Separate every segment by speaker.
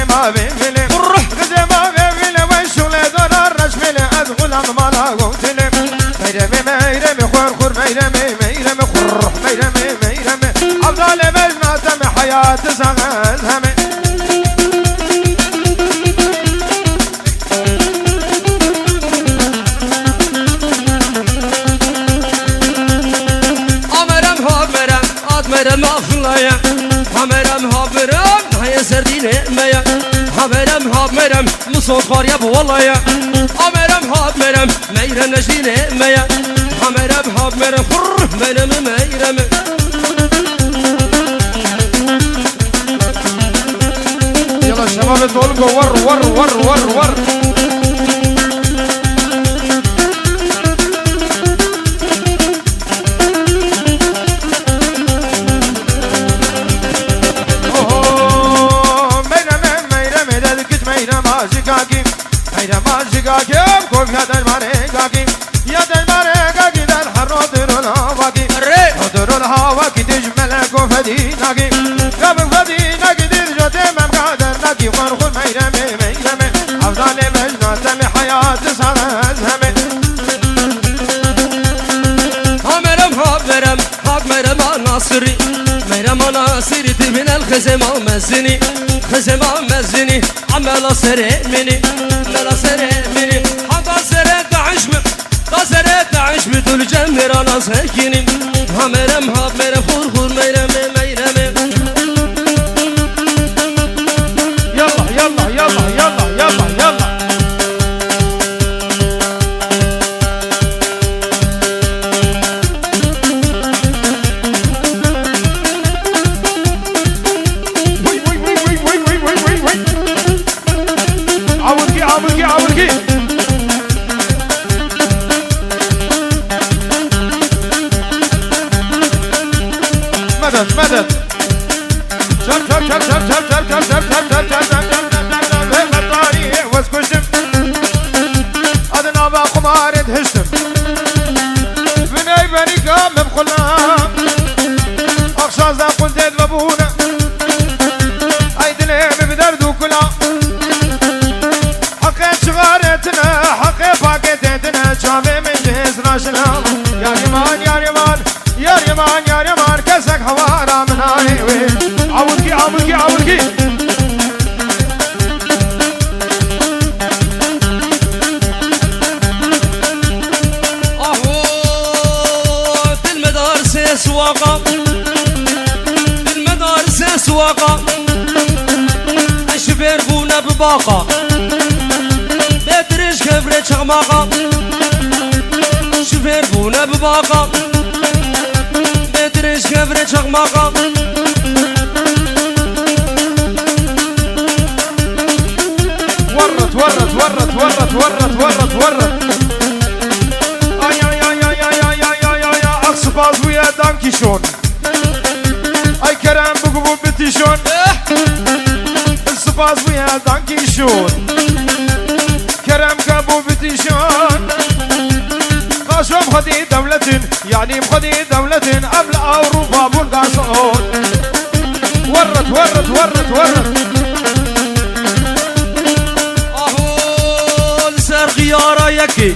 Speaker 1: ما بيفلي غزي ما بيفلي والشغل دولار رشملي أدخل أضمانا قوتلي ميرمي ميرمي خور ميرمي ميرمي خور ميرمي أفضل مجنة تم حياة سغز همي
Speaker 2: حمرم أخلايا حمرم حمرم هيا سردين ميا حمرم حمرم مصور خاريا بوالله حمرم حمرم ميرم نجدين ميا حمرم حمرم خر ميرم ميرم
Speaker 1: يلا شباب تقولوا ور ميرا ماجيكاكي بكوف يا دلماريكاكي يا دلماريكاكي دل حرودر الهواكي حضر الهواكي تجمل كوفديناكي قبل فديناكي ترجع من قادرناكي فرخو ميرمي أفضل مجنة تمي حياة سرز همي
Speaker 2: حمرم ناصري ميرم ناصري من الخزمة مزني خزمة مزني عمال سرمني لا سرمني حتى سرت عشم طول جمر انا ساكني حمرم خور ميرم
Speaker 1: يلا عاولكي مدد واسكشم أدنى باقمار دهشتم بناي بريكا مبخلنا أخشاز دا قلت بابونا أي دلي ببدردو كلا حقي شغارتنا حقي باكتتنا شامي من جهز راشنا يا ريمان كسك حوارا من هايوي عاولكي
Speaker 2: في المدارس سواقة الشفير بونا بباقة بيترش كبرة شغماقة شفير بونا بباقة بيترش كبرة شغماقة
Speaker 1: ورت ay aksıbaz bu ya dankişon ay kerem bu bitişon aksıbaz bu ya dankişon kerem bu bitişon قاشم خدي دولة يعني خدي دولة قبل أوروبا بولغاسون ورت
Speaker 2: سر غيارة يكي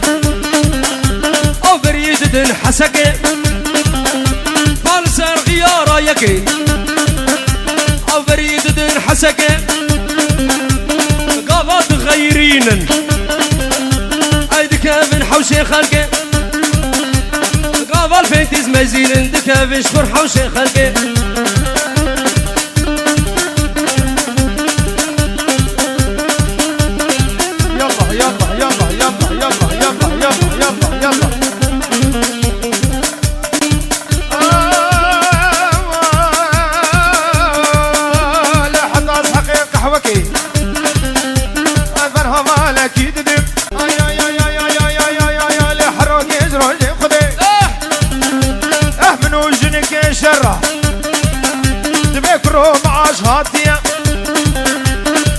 Speaker 2: أو بريد دن حسكي سر غيارة يكي أو بريد دن حسكي قابات غيرين أيد كافن حوشي خلقي قابل فيتيز مزين دكافن شكر حوشي خلقي تبكروا معاش هاتيا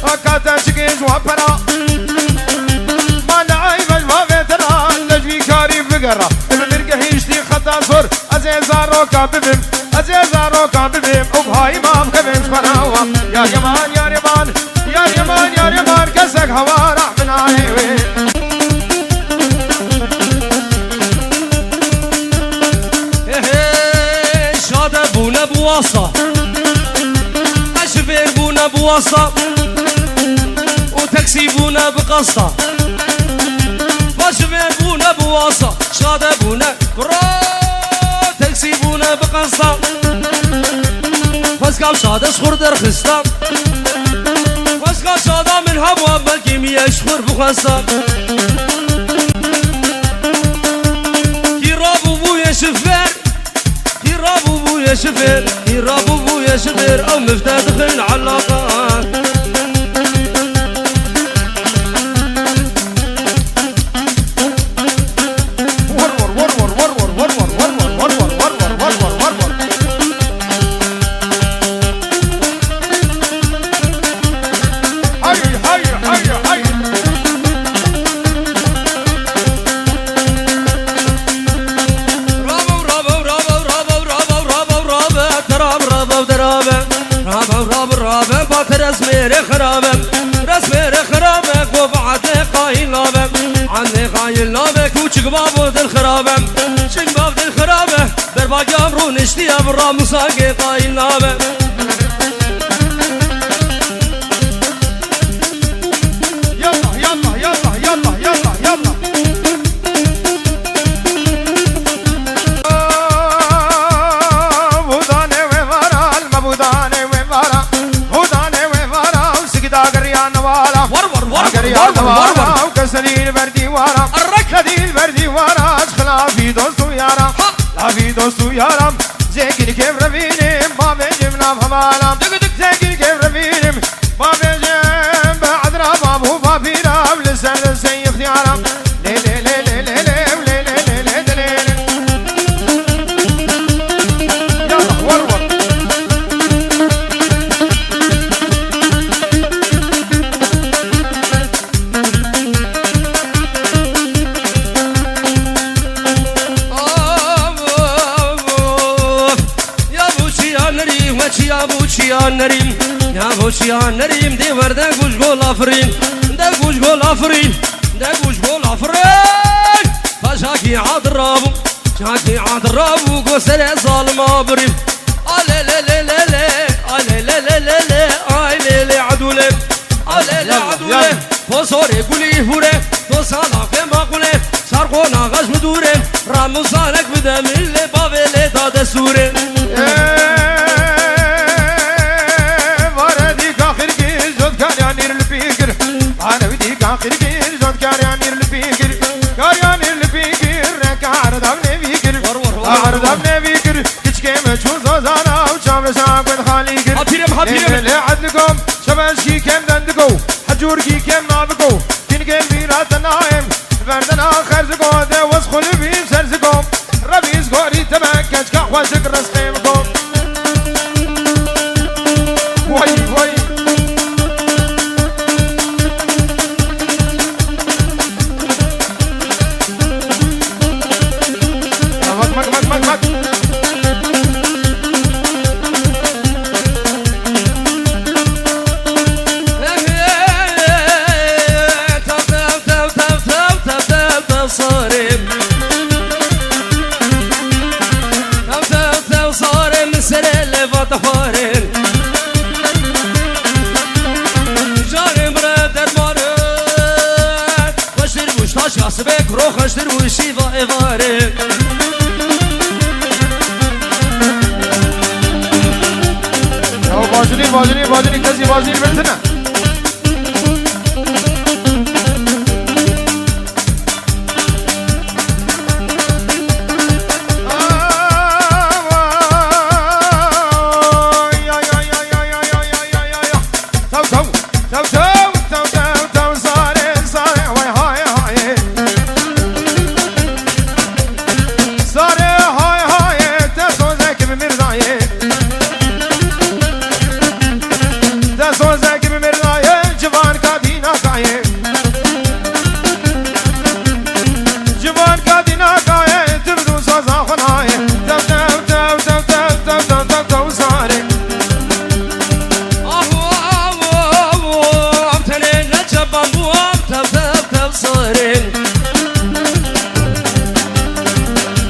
Speaker 2: أكاتا شكيز وابرا ما نعيب الفاغتنا نجوي كاري فقرا المرقة هيشتي خدا صور أزيزارو كاببم وبهاي ما بخبم شمراوا يا يمان
Speaker 1: لك هوا راح من عيوي
Speaker 2: شادة بونا بواسطة أشفير بونا بواسطة وتاكسي بونا بقسطة أشفير بونا بواسطة شادة بونا تاكسي بونا بقسطة فاسكاب شادة شخور در خسطة فاسكاب شادة من هوا بالكيمياء شخور بخسطة كي رابو بويا شفير يرابو بويا شفير يرابو بويا شفير او مفتاح دخل علاقة رسمي خرابك رسمي خرابك وبعد قايل لابك عني قايل لابك وشق باب الخرابك شق باب الخرابك برباق امرو نشتي برا مساقي قايل لابك
Speaker 1: يلا يلا يلا يلا يلا يلا بوداني وفارا المبوداني وفارا وكسرين بردي ورا الركضين بردي ورا اشخلا في دوستو يارا لا في دوستو يارا زيكين كيف رفينم ما بيجمنا بهمانا زيكين كيف رفينم ما بيجم بعد ربابه بابيرام لسان لسان اختيارا لي لي لي لي لي لي لي لي لي لي يلا ورور
Speaker 2: يا نريم يا بوش يا نريم دي ورده گوش گل آفرین ده گوش گل آفرین ده گوش گل آفرین فشاكي عذرابو شاكي عذرابو گسل ظالم آبریم آله له له له له آله له له له له آله له عدوله آله له عدوله بوسوره گلی هوره تو سالاک ماقوله سرقونا غش مدوره راموسانك بدمل باوله داده سوره
Speaker 1: أنا بدي كاخر كير زود كاريانير الفيكر كاريانير الفيكر كعرض أبني فيكر عرض أبني فيكر كم شو زازانا وشام ساقن خاليكر
Speaker 2: حبيبي
Speaker 1: اللي عدلكم شباشكي كم دندكو حجوركي كم نابكو كن ميرات النايم فردنا خرزكو ده وسخل في سرزكو ربيز غوري تمكج كحواشك رسقيمكم وي وي
Speaker 2: روخشتر وشي ضائفاري
Speaker 1: باجني كزي باجني بنتنا زوزك بمر
Speaker 2: زارين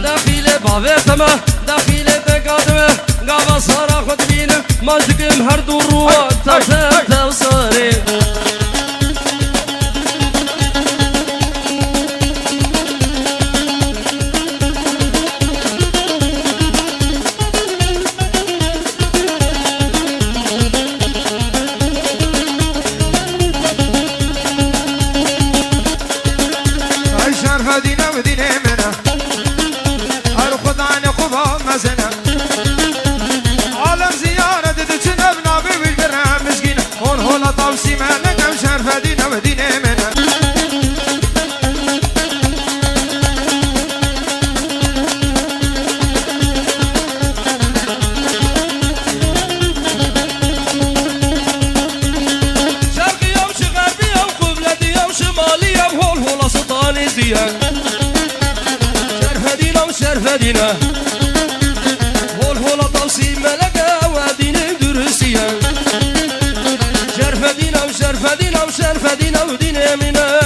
Speaker 2: داخل بابتما داخل دقادمه قابا صارا خد بينه ماجكم هرد الروح توصارين
Speaker 1: هدينا ودينا منا هالخد عن قبا مزنا عالم زيارة تدتنا بنابي بالبرا مسكينة هون هولا طاوسي مالك وشرف هدينا ودينا منا
Speaker 2: شرقي يوم غربي يوم قبلتي يوم شمالي يوم هول هولا سلطاني زيان شرفدينا هول هولا طوسي ملقا وادين درسيا شرفدينا وشرفدينا وشرفدينا ودينا منا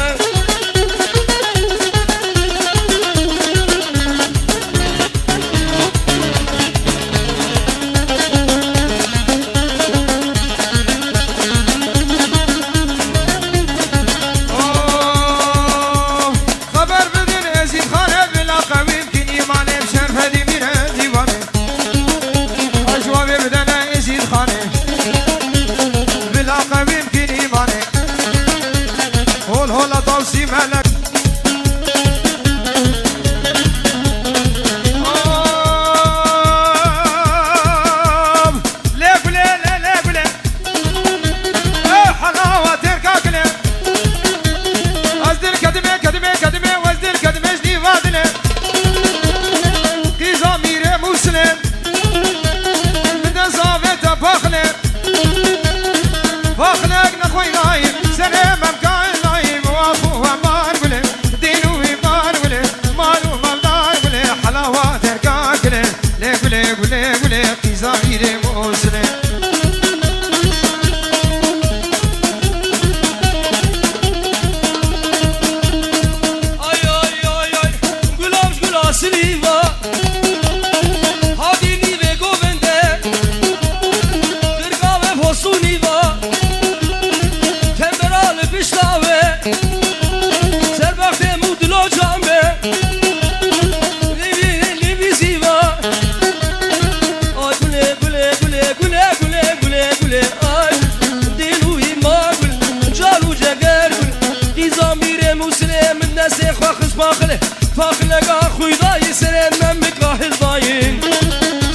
Speaker 2: فاخلق خويضاي سرين من مكاهل ضاين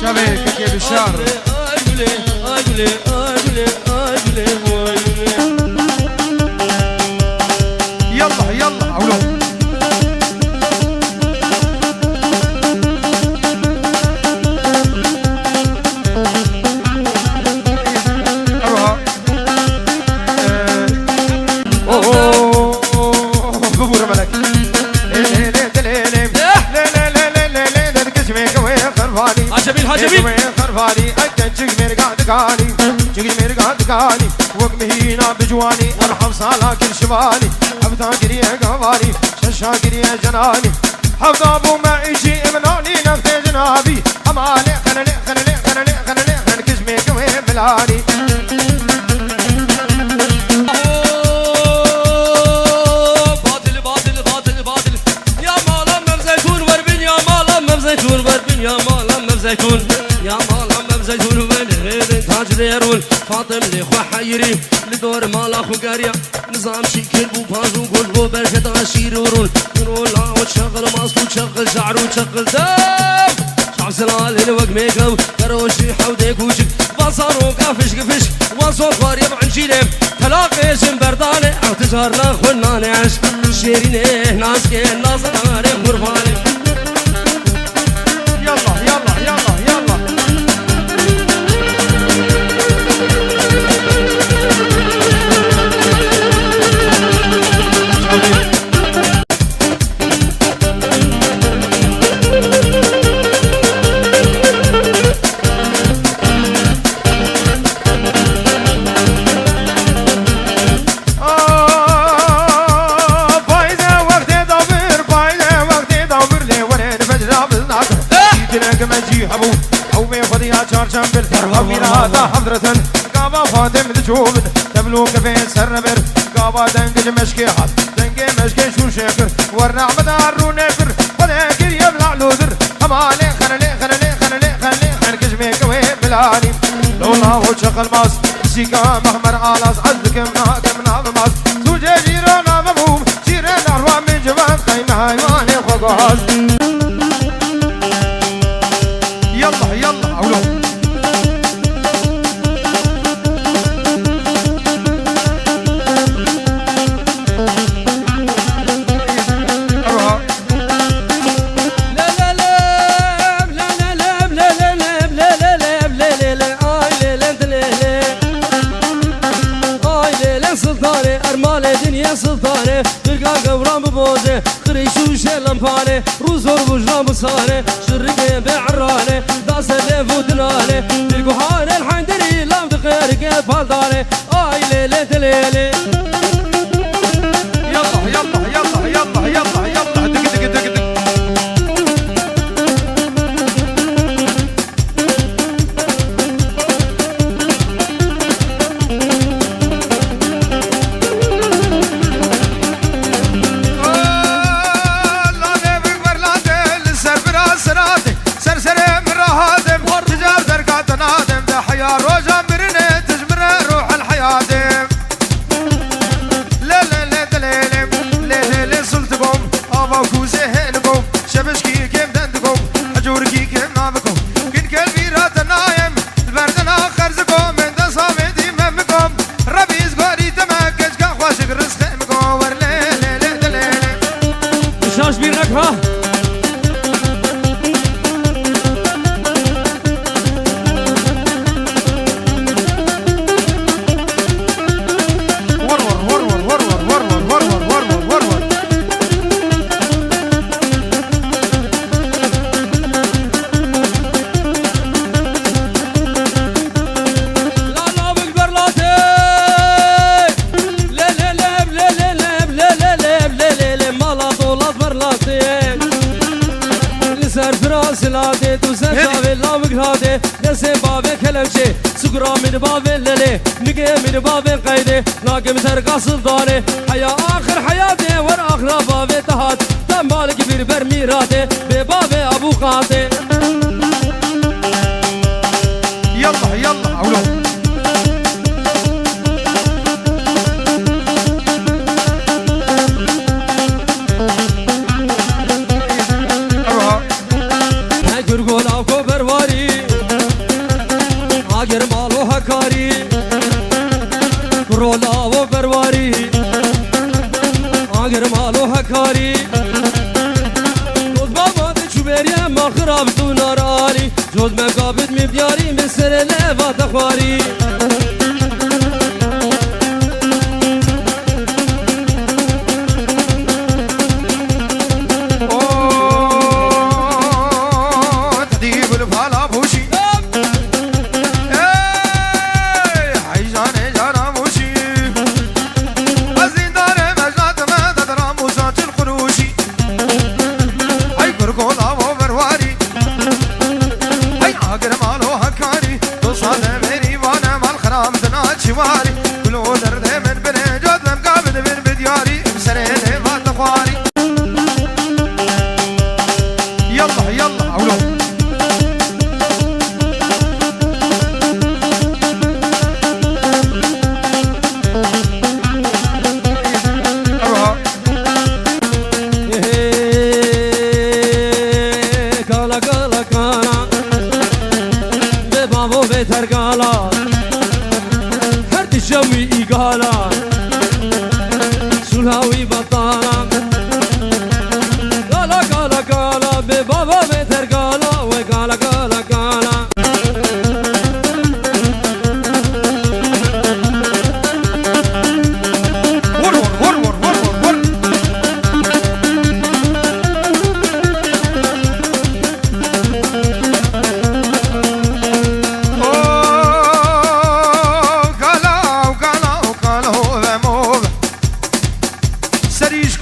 Speaker 1: شبيك كيف الشعر يلا يلا عولو
Speaker 2: عجبي
Speaker 1: خرفاني أكتنجك مرقع دقاني جيك مرقع دقاني وقمهينا بجواني وارحم صالا كل شمالي حفظا قريه قواني ششا قريه جناني حفظ ابو ما يجي امناني نفذ جنابي امالي خلني خلني خلني خلني خلني كشمي قوي بلاني
Speaker 2: باطل باطل باطل باطل يا مالا مبزيتون وربن يا مالا مبزيتون وربن يا مالا مبزيتون يا مالا مبزيتون وربن تاج ديرون فاطم لي خو حيري لدور مالا خو قريا نظام شكل بو بازو قول بو بركة عشيرون رولا وتشغل ماسو تشغل شعر وتشغل دم شعب سلال الوق ميقو كروشي حوديك وجك بصارو قافش قفش وصوت غاريب عن جيلم تلاقي برداني او تجارنا خلاني عش شيريني ناس كين ناصراني قرباني
Speaker 1: يلا يلا يلا يلا فايزة وقت هذا حضرة قابا خادم دجوبن تبلو كفين سربر قابا دنج مشكي حد دنج مشكي شو شكر ورنا عمدار رونكر ولكن يبلع لودر خمالي خلالي خلالي خلالي خلالي خلقش ميكوي بالعالي لولا وشغل ماس سيكا مخمر علاس عزك منا بماس سوجي جيرانا مبوم جيران عروان من جبان قيمة هايواني خوغاز يلا يلا عولو
Speaker 2: سلطانه برگا گورام بوزه خریشو شلمپانه روزور بجرام بصانه شرقه بعرانه داس لفودنانه برگوهان الحندري لام دخيرك بالدانه آي ليلة ليلة
Speaker 1: يلا يلا يلا يلا يلا يلا دق دق دق دق
Speaker 2: من باب الليل نقي من باب قيدي ناقم سرقا سلطاني حيا آخر حياتي والآخر باب تهات تنبالك بربر ميراتي بباب أبو قاتي
Speaker 1: يلا يلا عولو
Speaker 2: جود مقابد مبياري من سر لفا تخواري
Speaker 1: تديب الفالا بوشي حيجاني جانا بوشي الزندار مجنات ما تدرام وسات الخروشي اي كركولا وبرواري اقر مالو هكاري تصاد ميري وانا مال خرام دنات شواري كلو درد من بني جود مقابل من بدياري بسريني ما تخواري يلا يلا عولو
Speaker 2: ترقالا هرد الجوي إيقالا سلهاوي بطالا قالا قالا قالا ببابا بترقالا وقالا قالا قالا
Speaker 1: Sarish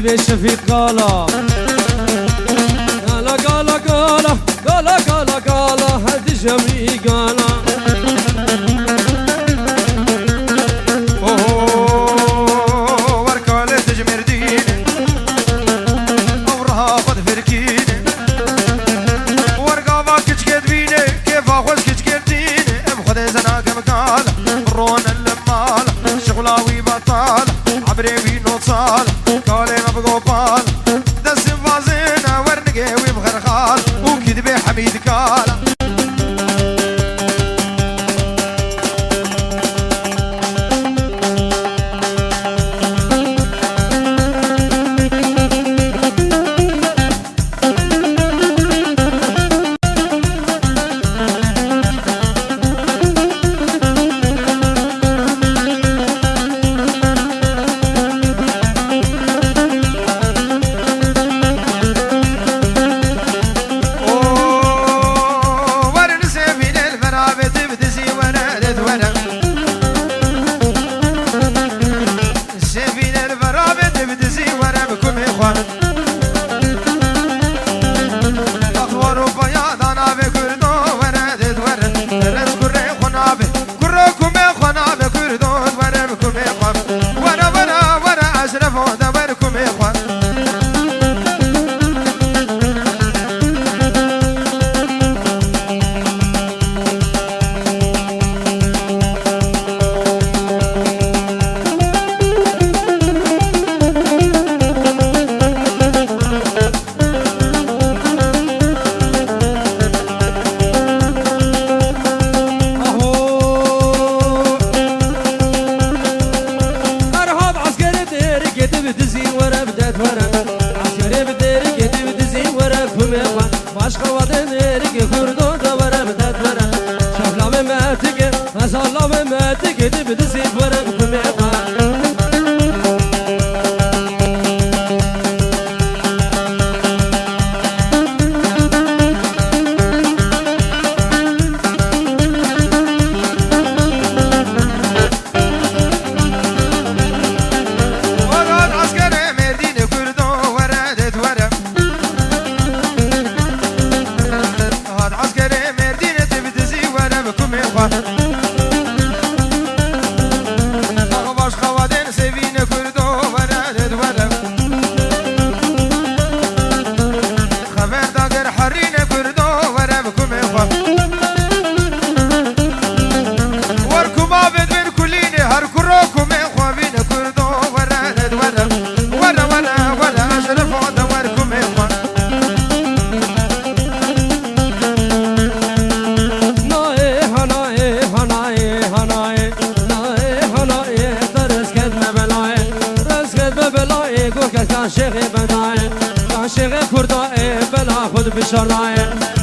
Speaker 2: به شفیق قالا قالا قالا قالا قالا قالا قالا هدی جمعی قالا
Speaker 1: وركالة تجمردين أورها قد فركين ورقابا كتكدبيني كيف أخوز كتكدين بخد زنا كمكال رون اللمال شغلاوي بطال عبري بينو صال كالي مبقوبال دس فازينا ورنقاوي بخرخال وكذبي حميد كالا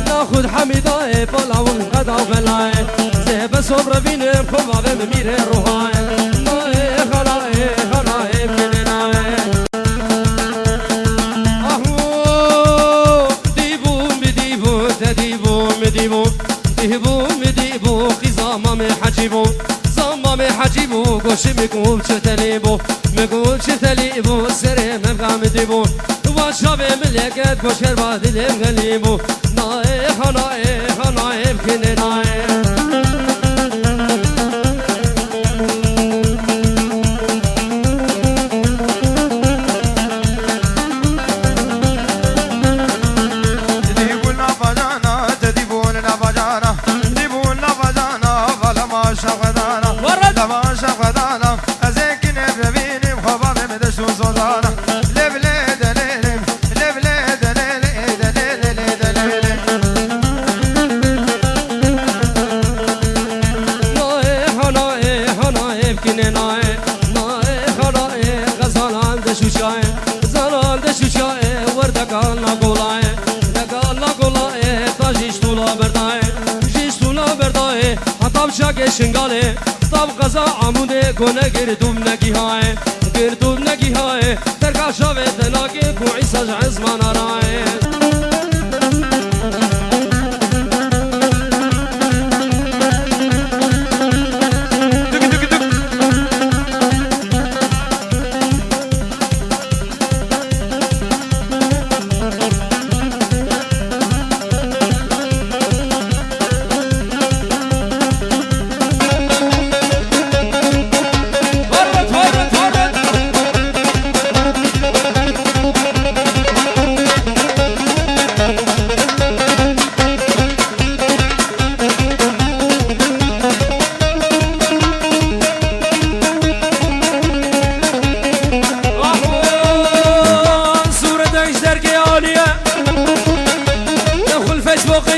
Speaker 2: ناخد حميداي بلا ونقدا وبلاي زي بصبر بين بخوف بمير روحاي ناي خلاي خلاي بلناي اهو ديبو مديبو تديبو مديبو ديبو مديبو قزامة محجيبو زامة محجيبو قوش مقوم شتليبو مقوم شتليبو سري مبقى مديبو وشابي ملكت كوشر بادلم غليبو نايح نايح نايح بكني نايح
Speaker 1: تديبون نفجانا تديبون نفجانا تديبون نفجانا فلما شغدانا لما شغدانا أزيكن ببيني بخبابي مدشو صدانا
Speaker 2: شنگاله طب قضا عموده کنه گردوم نگی های ترکا شاوه دلاغه کو عیسا عزمان آرائه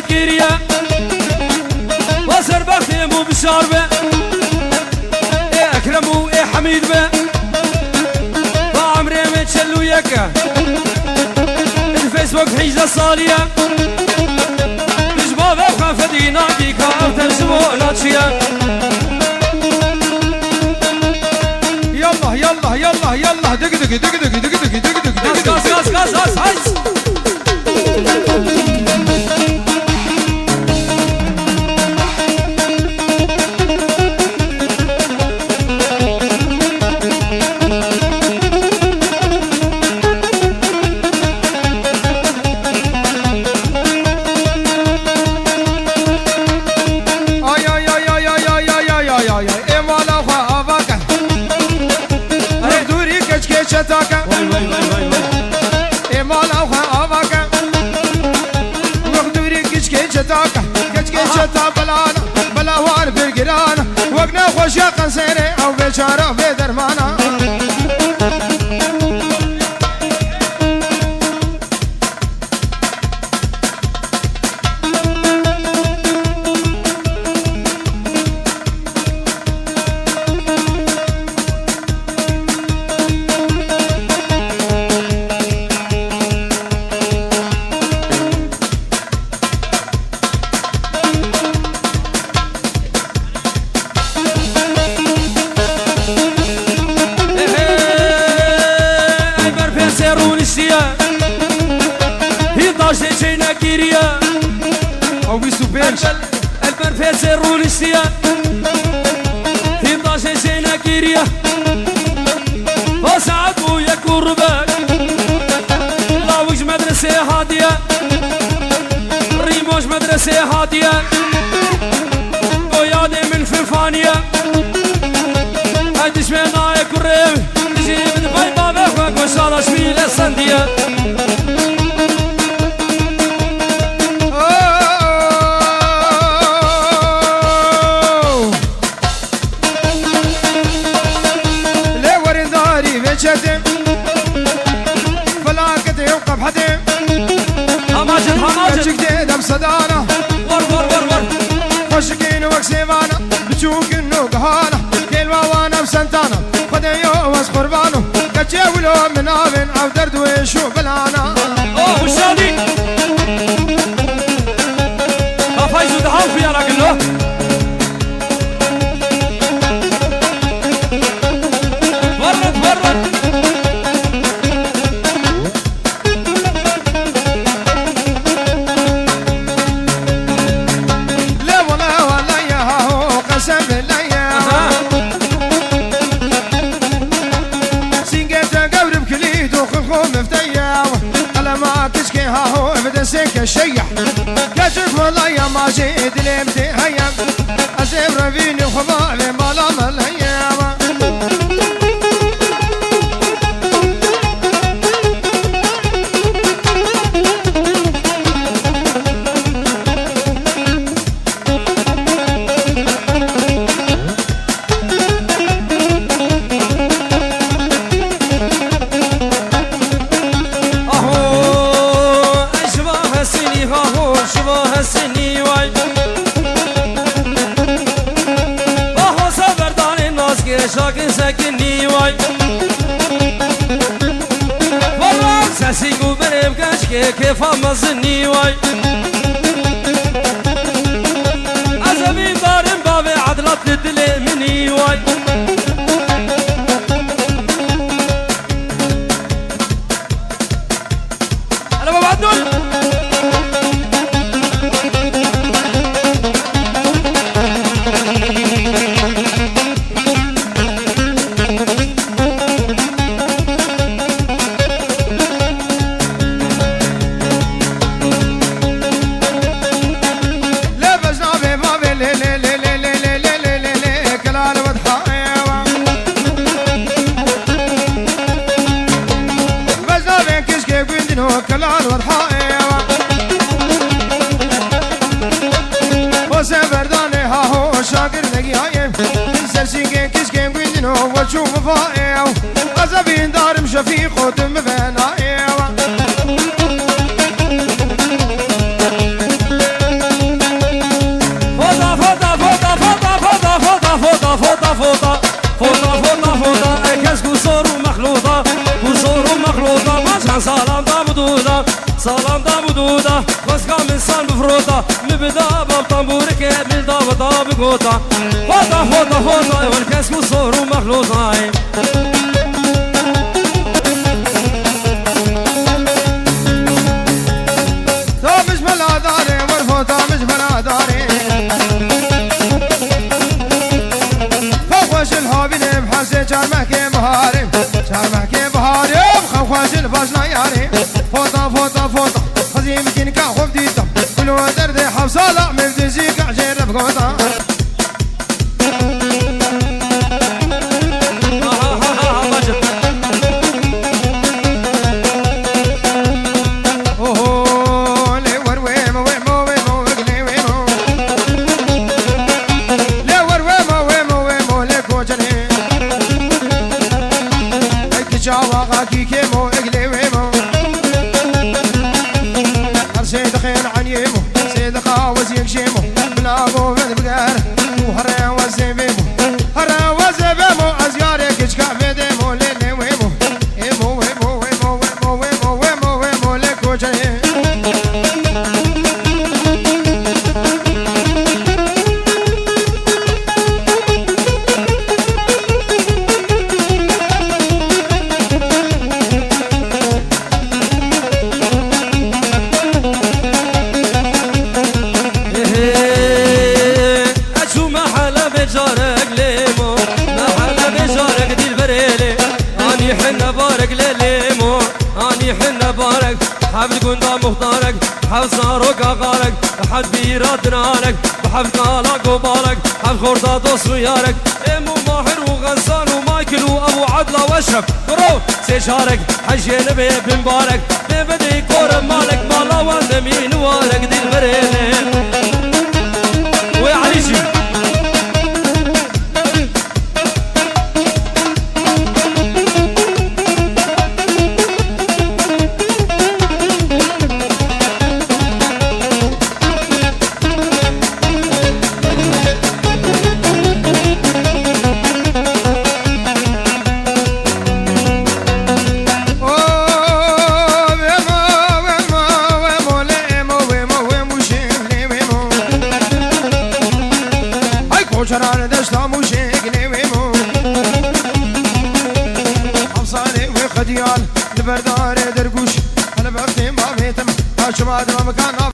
Speaker 2: گیریه وسر بختي مو بشار به اكرم و حميد به بعمري ما تشلو يكا الفيسبوك حيجة صالية بجباب افخا فدينا بيكا او ترجمو ناتشيا
Speaker 1: يلا يلا يلا يلا دق دق دق دق دق دق دق دق دق
Speaker 2: غاز غاز غاز غاز غاز
Speaker 1: وقنا خوش يا قنصيري او بشارة في درمانا
Speaker 2: البرفيس الروليسيا هنداش زينا كيريا وسعد ويكون رباك لاوج مدرسة هادية ريموش مدرسة هادية ويادي من فنفانية هدش بينا يكرم نجيب دبي بابك وشالا شميل السندية
Speaker 1: فلاكتي وقبحتي
Speaker 2: هماجد هماجد
Speaker 1: جديد بصدانة
Speaker 2: ور ور ور ور
Speaker 1: خشكين وكسيبانة بتشوك انو قهانة كلمة وانا بسنتانة خديو وس قربانو كتشاولو من آبن او درد ويشو بلانا
Speaker 2: اوه وشادي فايزو دهاو فيا راجل له ورد ورد
Speaker 1: سيك الشيح كشف والله يا ما جيت لمتي هيا أسيب رفيني وخضالي ملام الأيام
Speaker 2: شاكن ساكني واي والله ساسي قبرم كشكي كيف مزني واي عزبي دارم بابي عدلت للدلي مني واي انا ما بعد دول
Speaker 1: كلال والحائوة وسفرداني هاهو شاكر نقيايم سرسيكين كسكين قيدنو وشوف فائيو أزبين دارم شفيق ودم بنائيوة
Speaker 2: سلام دا بدودا سلام دا بدودا واسقا من سان بفروتا مبدا بام طنبورك ملدا ودا بقوتا فوتا فوتا فوتا والكاس وصور ومخلوطاي
Speaker 1: مش بلا داري ورفوتا مش بلا داري خوش الهابي بحسي شارمك بهاري شارمك بهاري خوش الباجنا ياري فوتا فوتا فوتا خزي مكين كاخوف ديتا كل درد حفصالة مبدزيك عجير بقوتا
Speaker 2: حفظ قندا مختارك حفظ صاروك غارك حد بيراد نارك بحفظ قالك وبارك حفظ خرداد وصيارك امو ماهر وغسان ومايكل وابو عدلة واشرف قرو سيشارك حجي نبي بمبارك ببدي كور مالك مالا واندمين وارك دي البريلين ويا عليشي
Speaker 1: البردار درقوش انا بختي ما بيتم ما مكان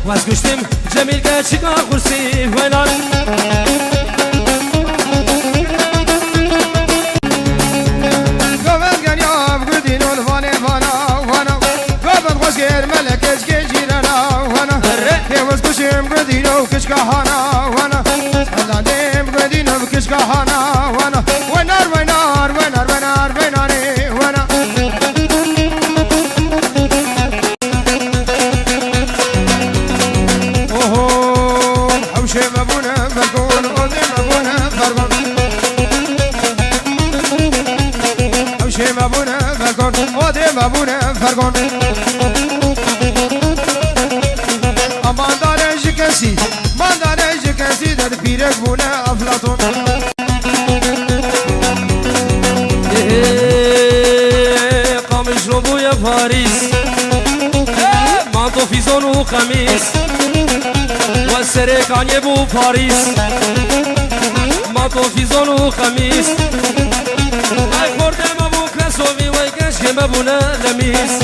Speaker 1: واسكشتم جميل كاتشك خرسي وينار قبل كان يوم قدين والفاني فانا وانا قبل خسكير ملك اشكيجينا وانا واسكشتم قدين وكشكا هانا وانا هلاديم قدين وكشكا هانا وانا وينار وينار وينار وينار ويناري وانا مابونا فرقون امان دارج كسي مان دارج كسي در بيرك بونا افلاطون قامش ربو يا فارس مانتو فيزون وخميس والسريك عن يبو فارس مانتو فيزون وخميس صومي ويكاش كما بونا لميس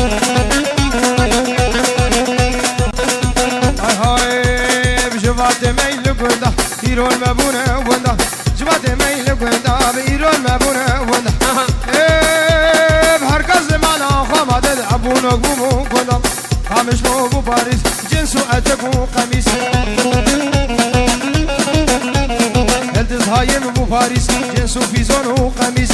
Speaker 1: هاي هاي بجوات ميل قرده بيرون مبونه وندا جبات ميل وندا بيرون مبونه وندا بهركز معنا خمد ابونك بومو وندا خامش مو بو باريس جنسو اتكو قميص الدز هايم بو باريس جنسو فيزون وقميص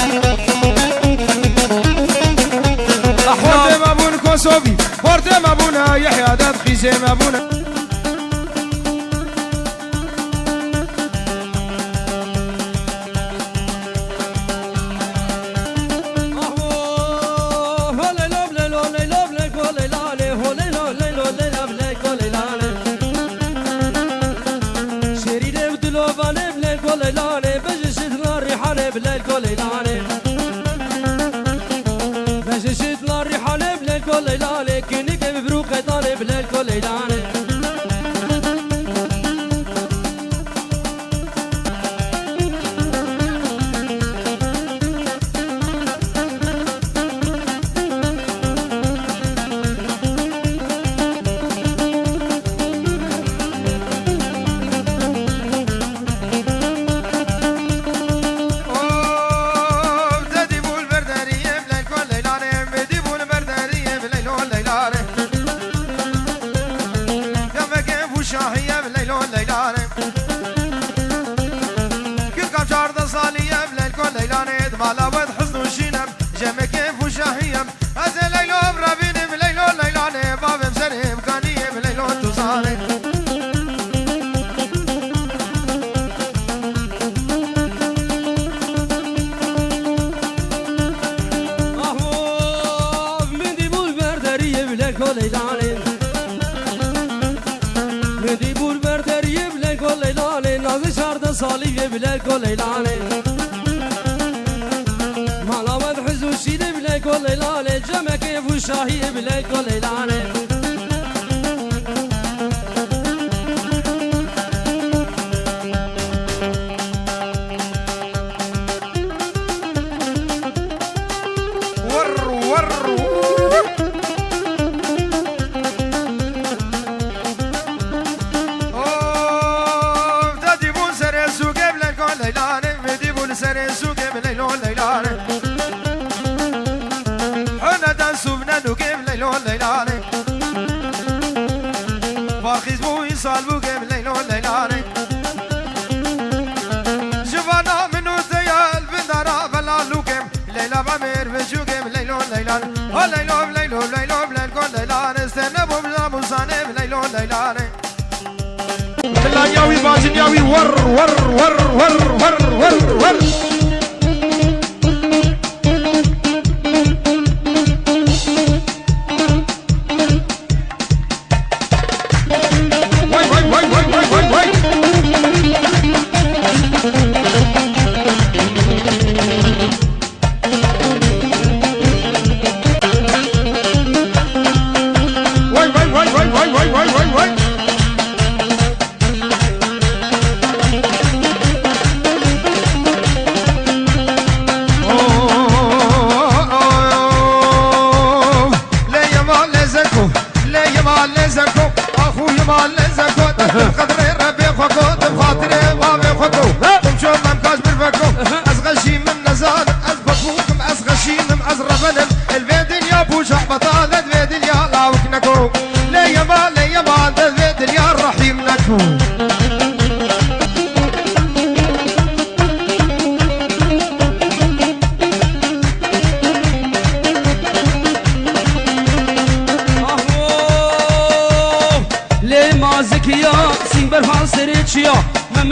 Speaker 1: احوال مبون كوسوفي ورد مبونه يحيى داد خيزي مبونه
Speaker 2: بلا الكوليلاني باش شد الريحانه بلا الكوليلاني كنك مبروك طالب بلا الكوليلاني صالي بلا كوليلاني مالامد حزوشي بلا كوليلاني جمع كيف وشاهي بلا كوليلاني
Speaker 1: ياوي باجن ياوي ور ور ور ور ور ور ور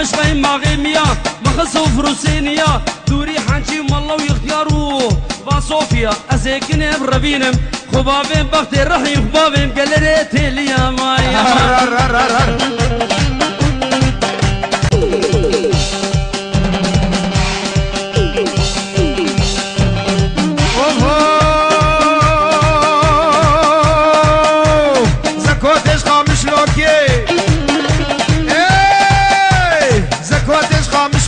Speaker 2: مش غيم مغيميا مخصو فروسينيا دوري حنشي والله ويختارو باصوفيا ازيكني بربينم خبابين بختي رحيم خبابين قلريتي ليا مايا
Speaker 1: زكوتش خامش لوكي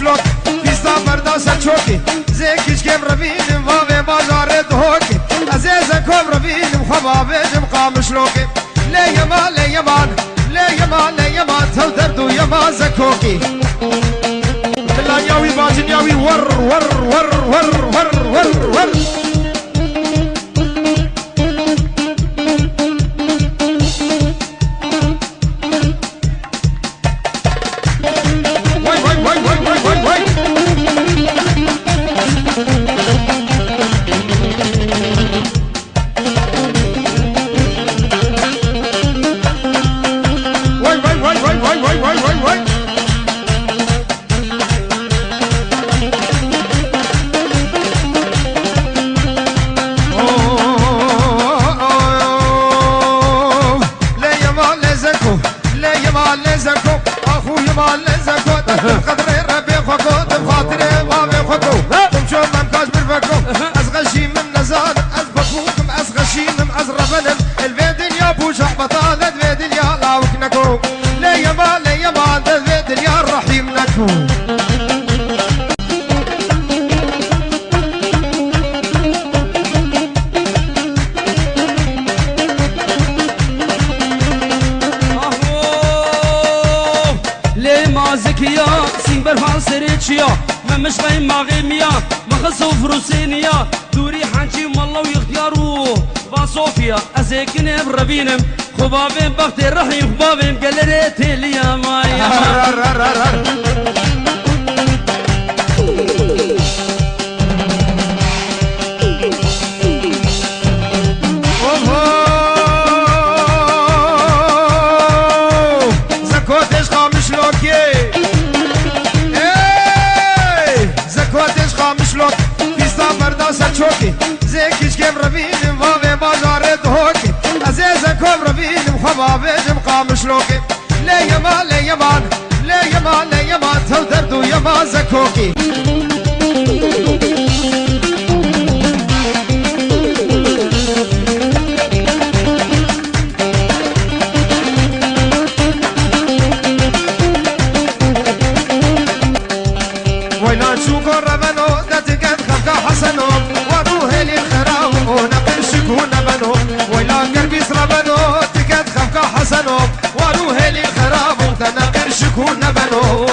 Speaker 1: شلون فيستا مردا سچوكي زيكش كيف ربينم وافي بازارت هوكي عزيزة كوب ربينم خبابيجم قام شلوكي لي يمان لي يمان لي يمان لي يمان تل دردو يمان زكوكي
Speaker 2: برفان سريتشيا ما مش باين ماغيميا ما خلصوا فروسينيا دوري حنجي والله ويختيارو باصوفيا ازيكني بربينم خبابين بختي الرحيم خبابين قلريتي ليا مايا
Speaker 1: چوکی زیکیش کم ربینم و به بازارت هوکی عزیز کم ربینم خواب بجم قامش لوکی لیمان لیمان لیمان لیمان تو دردو یمان زکوکی ویلان چوکو ربنو دتکت خفکا حسنو حسنو واروه لي خراب وتنقر شكون بنو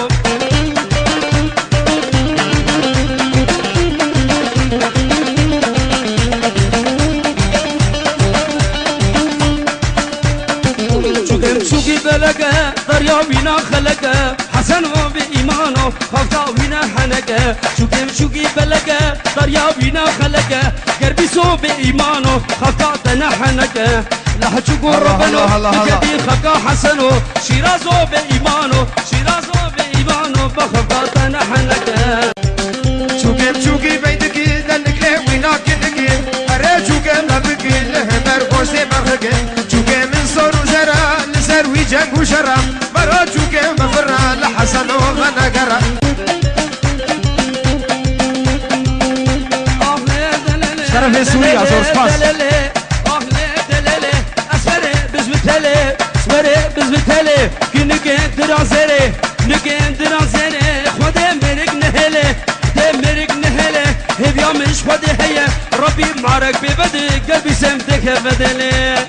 Speaker 1: شوقي بلقى دريا بينا خلقه حسن بإيمانه خفتا بينا حنقه شوقي بلقى دريا بينا خلقه قربي سو بإيمانه خفتا تنحنقه لحجو ربنا جدي خفقا حسنو شيرازو بإيمانو شيرازو بإيمانو بخفقا نحنك شوقي بيدكي دنك ليه ويناك نكي أري شوقي نبكي لهمر خوشي مخلقي شوقي من صور وزرا لسر ويجنگ وشرا مرا شوقي مفرا لحسنو غنقرا شرف سوريا زور سباس بزبتله که نگه درازره خود مرگ نهله هبیا منش خود هیه ربی معرک ببده قلبی سمتك بدله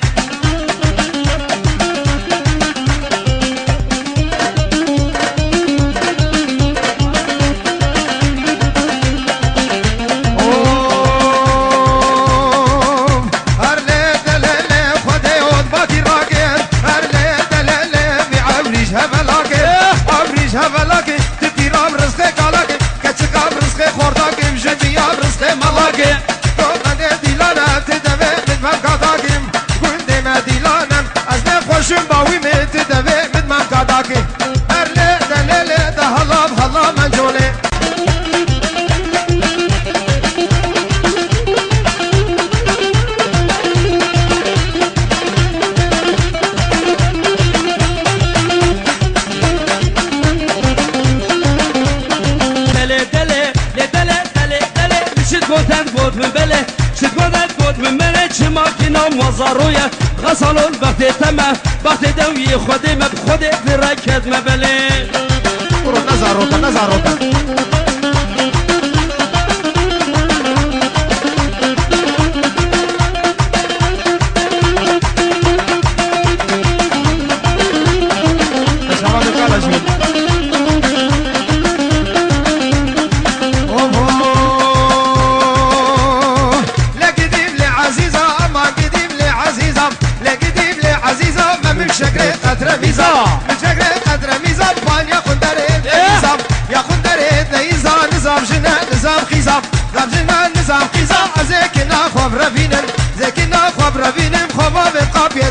Speaker 1: وزارويا غسلوا البخت تما بخت دوي خودي ما بخودي في ركض ما بلي نزاروكا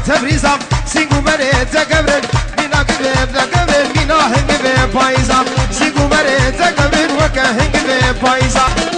Speaker 1: تبريزام سينغو مريت قبرن مينا كبيب ذا قبرن مينا هنگ بي بايزام سينغو مريت قبرن وكا هنگ بي بايزام